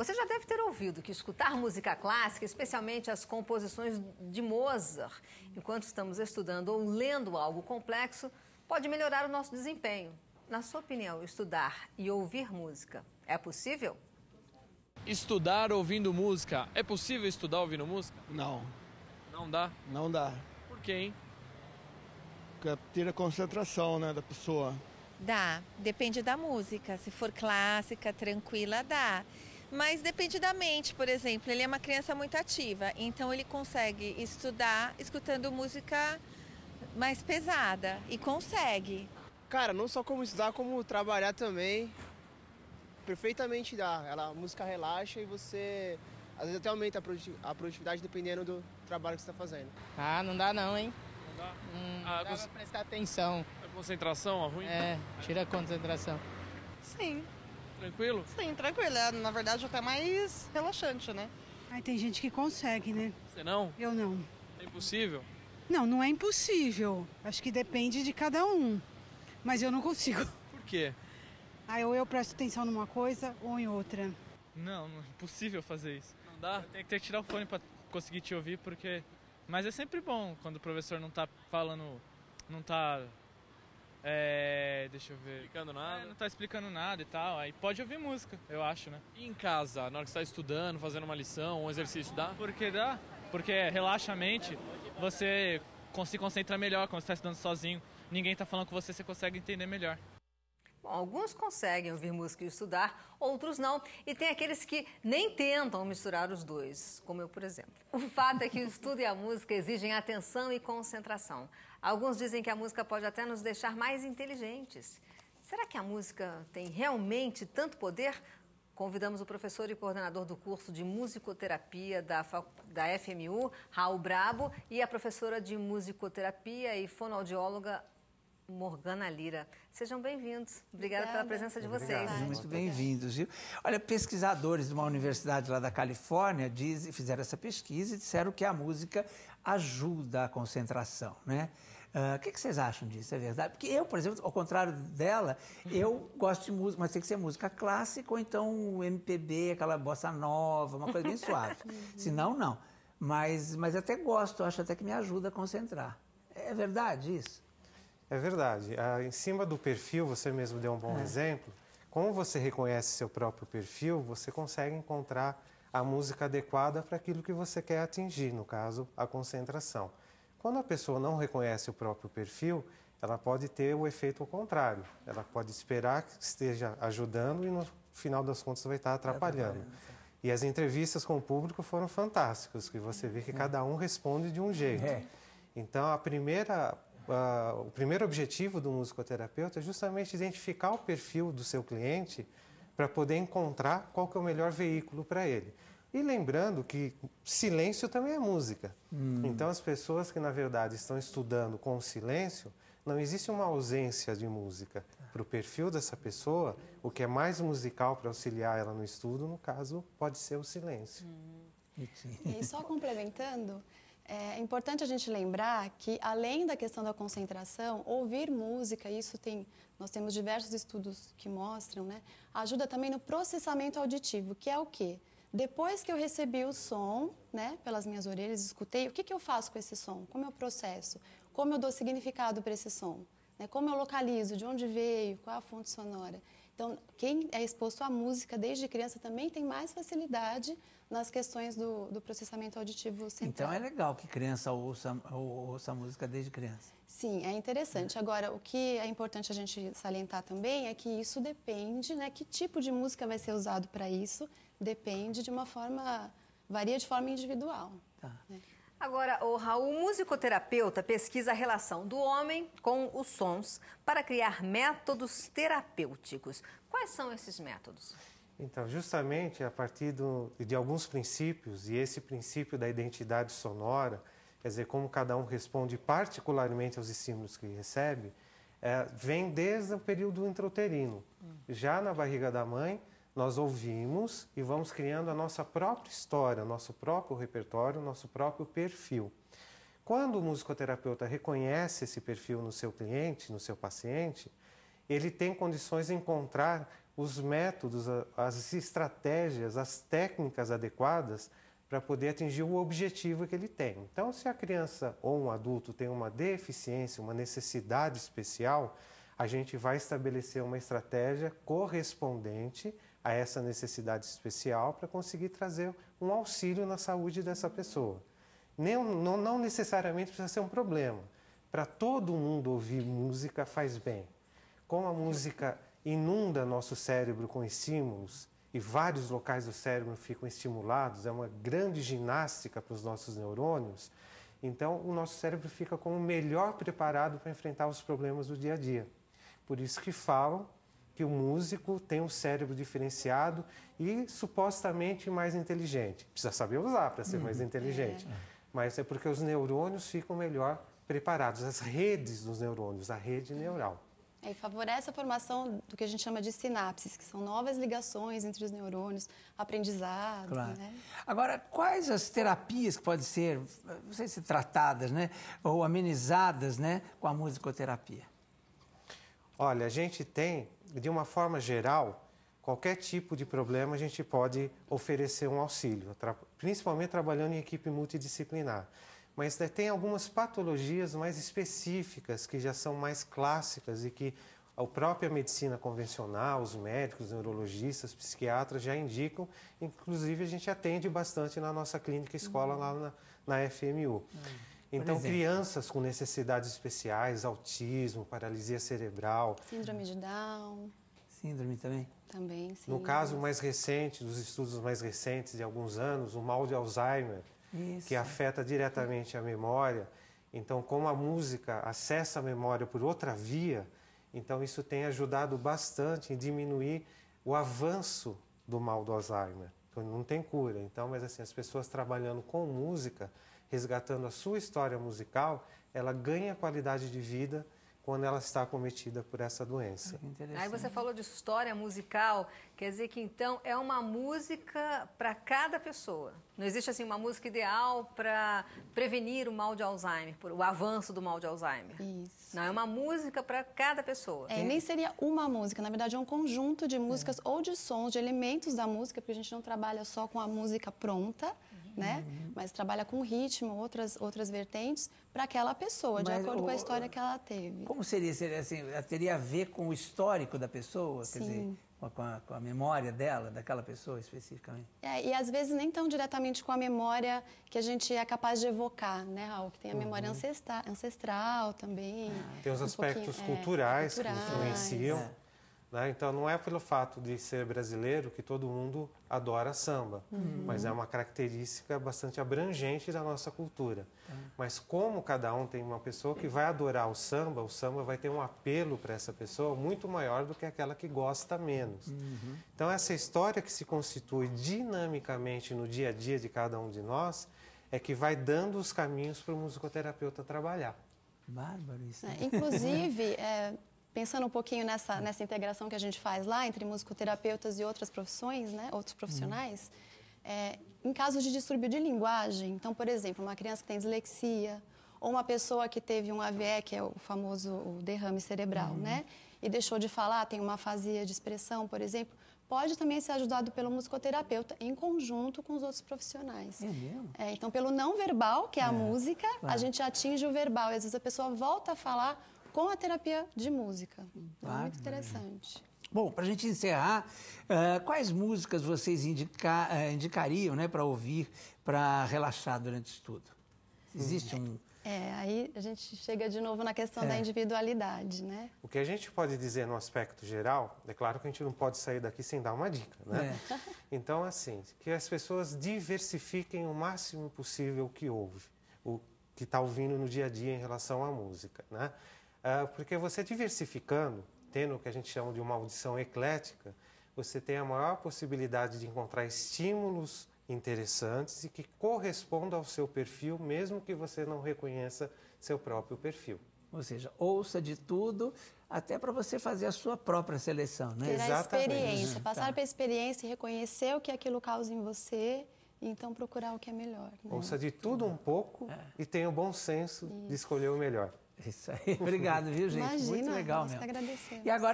Você já deve ter ouvido que escutar música clássica, especialmente as composições de Mozart, enquanto estamos estudando ou lendo algo complexo, pode melhorar o nosso desempenho. Na sua opinião, estudar e ouvir música é possível? Estudar ouvindo música. É possível estudar ouvindo música? Não. Não dá? Não dá. Por quê, hein? Porque tira a concentração, né, da pessoa. Dá, depende da música. Se for clássica, tranquila, dá. Mas depende da mente, por exemplo. Ele é uma criança muito ativa, então ele consegue estudar escutando música mais pesada e consegue. Cara, não só como estudar, como trabalhar também. Perfeitamente dá. A música relaxa e você, às vezes, até aumenta a produtividade dependendo do trabalho que você está fazendo. Ah, não dá não, hein? Não dá? Dá pra prestar atenção. A concentração é ruim? É, tira a concentração. Sim, Tranquilo? sim, tranquilo. Na verdade, até mais relaxante, né? Aí tem gente que consegue, né? Você não? Eu não. É impossível? Não, não é impossível. Acho que depende de cada um. Mas eu não consigo. Por quê? Aí ou eu presto atenção numa coisa ou em outra. Não, não é impossível fazer isso. Não dá? Tem que tirar o fone pra conseguir te ouvir, porque... Mas é sempre bom quando o professor não tá falando... Não tá... deixa eu ver... Explicando nada? Não tá explicando nada e tal. Aí pode ouvir música, eu acho, né? E em casa, na hora que você está estudando, fazendo uma lição, um exercício, dá? Porque dá. Porque relaxa a mente, você se concentra melhor quando você tá estudando sozinho. Ninguém tá falando com você, você consegue entender melhor. Bom, alguns conseguem ouvir música e estudar, outros não. E tem aqueles que nem tentam misturar os dois, como eu, por exemplo. O fato é que o estudo e a música exigem atenção e concentração. Alguns dizem que a música pode até nos deixar mais inteligentes. Será que a música tem realmente tanto poder? Convidamos o professor e coordenador do curso de musicoterapia da FMU, Raul Brabo, e a professora de musicoterapia e fonoaudióloga Morgana Lira. Sejam bem-vindos. Obrigada pela presença de vocês. Muito bem-vindos, viu? Olha, pesquisadores de uma universidade lá da Califórnia fizeram essa pesquisa e disseram que a música ajuda a concentração, né? O que vocês acham disso? É verdade? Porque eu, por exemplo, ao contrário dela, eu gosto de música, mas tem que ser música clássica ou então MPB, aquela bossa nova, uma coisa bem suave. Senão, não. Mas até gosto, acho até que me ajuda a concentrar. É verdade isso? É verdade. Em cima do perfil, você mesmo deu um bom exemplo. Como você reconhece seu próprio perfil, você consegue encontrar a música adequada para aquilo que você quer atingir, no caso, a concentração. Quando a pessoa não reconhece o próprio perfil, ela pode ter o efeito ao contrário. Ela pode esperar que esteja ajudando e no final das contas vai estar atrapalhando. E as entrevistas com o público foram fantásticas, que você vê que cada um responde de um jeito. Então, o primeiro objetivo do musicoterapeuta é justamente identificar o perfil do seu cliente para poder encontrar qual que é o melhor veículo para ele. E lembrando que silêncio também é música. Então, as pessoas que, na verdade, estão estudando com o silêncio, não existe uma ausência de música. Para o perfil dessa pessoa, o que é mais musical para auxiliar ela no estudo, no caso, pode ser o silêncio. E só complementando, é importante a gente lembrar que, além da questão da concentração, ouvir música, nós temos diversos estudos que mostram, né, ajuda também no processamento auditivo, que é o quê? Depois que eu recebi o som, né, pelas minhas orelhas, escutei, o que eu faço com esse som? Como eu processo? Como eu dou significado para esse som? Né? Como eu localizo? De onde veio? Qual é a fonte sonora? Então, quem é exposto à música desde criança também tem mais facilidade nas questões do processamento auditivo central. Então é legal que criança ouça música desde criança. Sim, é interessante. Agora, o que é importante a gente salientar também é que isso depende, né? Que tipo de música vai ser usado para isso, depende de uma forma, varia de forma individual. Né? Agora, o Raul, o musicoterapeuta pesquisa a relação do homem com os sons para criar métodos terapêuticos. Quais são esses métodos? Então, justamente a partir de alguns princípios, e esse princípio da identidade sonora, quer dizer, como cada um responde particularmente aos estímulos que recebe, vem desde o período intrauterino. Já na barriga da mãe, nós ouvimos e vamos criando a nossa própria história, nosso próprio repertório, nosso próprio perfil. Quando o musicoterapeuta reconhece esse perfil no seu cliente, no seu paciente, ele tem condições de encontrar os métodos, as estratégias, as técnicas adequadas para poder atingir o objetivo que ele tem. Então, se a criança ou um adulto tem uma deficiência, uma necessidade especial, a gente vai estabelecer uma estratégia correspondente a essa necessidade especial para conseguir trazer um auxílio na saúde dessa pessoa. Não necessariamente precisa ser um problema. Para todo mundo ouvir música faz bem. Como a música inunda nosso cérebro com estímulos e vários locais do cérebro ficam estimulados, é uma grande ginástica para os nossos neurônios, então o nosso cérebro fica como melhor preparado para enfrentar os problemas do dia a dia. Por isso que falam que o músico tem um cérebro diferenciado e supostamente mais inteligente. Precisa saber usar para ser mais inteligente. Mas é porque os neurônios ficam melhor preparados, as redes dos neurônios, a rede neural. E favorece a formação do que a gente chama de sinapses, que são novas ligações entre os neurônios, aprendizado. Claro. Né? Agora, quais as terapias que podem ser, não sei se tratadas, né, ou amenizadas, né, com a musicoterapia? Olha, a gente tem, de uma forma geral, qualquer tipo de problema a gente pode oferecer um auxílio, principalmente trabalhando em equipe multidisciplinar. Mas tem algumas patologias mais específicas, que já são mais clássicas e que a própria medicina convencional, os médicos, neurologistas, psiquiatras já indicam. Inclusive, a gente atende bastante na nossa clínica escola lá na FMU. Então, crianças com necessidades especiais, autismo, paralisia cerebral. Síndrome de Down. Síndrome também? Também, sim. No caso mais recente, dos estudos mais recentes de alguns anos, o mal de Alzheimer. Isso. Que afeta diretamente a memória. Então, como a música acessa a memória por outra via, então isso tem ajudado bastante em diminuir o avanço do mal do Alzheimer. Então, não tem cura. Então, mas assim, as pessoas trabalhando com música, resgatando a sua história musical, ela ganha qualidade de vida quando ela está acometida por essa doença. Aí você falou de história musical, quer dizer que então é uma música para cada pessoa. Não existe assim uma música ideal para prevenir o mal de Alzheimer, o avanço do mal de Alzheimer. Isso. Não, é uma música para cada pessoa. E nem seria uma música, na verdade é um conjunto de músicas ou de sons, de elementos da música, porque a gente não trabalha só com a música pronta, né? Mas trabalha com ritmo, outras vertentes para aquela pessoa, de acordo com a história que ela teve. Como seria assim, teria a ver com o histórico da pessoa, quer dizer, com a memória dela, daquela pessoa especificamente? E às vezes nem tão diretamente com a memória que a gente é capaz de evocar, né, Raul? Que tem a memória ancestral também. Tem os aspectos culturais que influenciam. Né? Então, não é pelo fato de ser brasileiro que todo mundo adora samba, mas é uma característica bastante abrangente da nossa cultura. Mas como cada um tem uma pessoa que vai adorar o samba vai ter um apelo para essa pessoa muito maior do que aquela que gosta menos. Então, essa história que se constitui dinamicamente no dia a dia de cada um de nós é que vai dando os caminhos para o musicoterapeuta trabalhar. Bárbaro isso. Inclusive... Pensando um pouquinho nessa integração que a gente faz lá entre musicoterapeutas e outras profissões, né, outros profissionais, em casos de distúrbio de linguagem, então, por exemplo, uma criança que tem dislexia, ou uma pessoa que teve um AVE, que é o famoso derrame cerebral, né, e deixou de falar, tem uma afasia de expressão, por exemplo, pode também ser ajudado pelo musicoterapeuta em conjunto com os outros profissionais. É mesmo? Então, pelo não verbal, que é a música, a gente atinge o verbal, e às vezes a pessoa volta a falar com a terapia de música. Muito interessante. Bom, para a gente encerrar, quais músicas vocês indicariam, né, para ouvir, para relaxar durante o estudo? Existe um... Aí a gente chega de novo na questão da individualidade, né? O que a gente pode dizer no aspecto geral, é claro que a gente não pode sair daqui sem dar uma dica, né? Então, assim, que as pessoas diversifiquem o máximo possível o que ouve, o que está ouvindo no dia a dia em relação à música, né? Porque você diversificando, tendo o que a gente chama de uma audição eclética, você tem a maior possibilidade de encontrar estímulos interessantes e que correspondam ao seu perfil, mesmo que você não reconheça seu próprio perfil. Ou seja, ouça de tudo, até para você fazer a sua própria seleção, né? Ter a experiência, passar pela experiência e reconhecer o que aquilo causa em você, e então procurar o que é melhor. Né? Ouça de tudo um pouco e tenha o bom senso de escolher o melhor. Isso aí. Obrigado, viu, gente? Imagina, muito legal nós mesmo. que agradecemos. E agora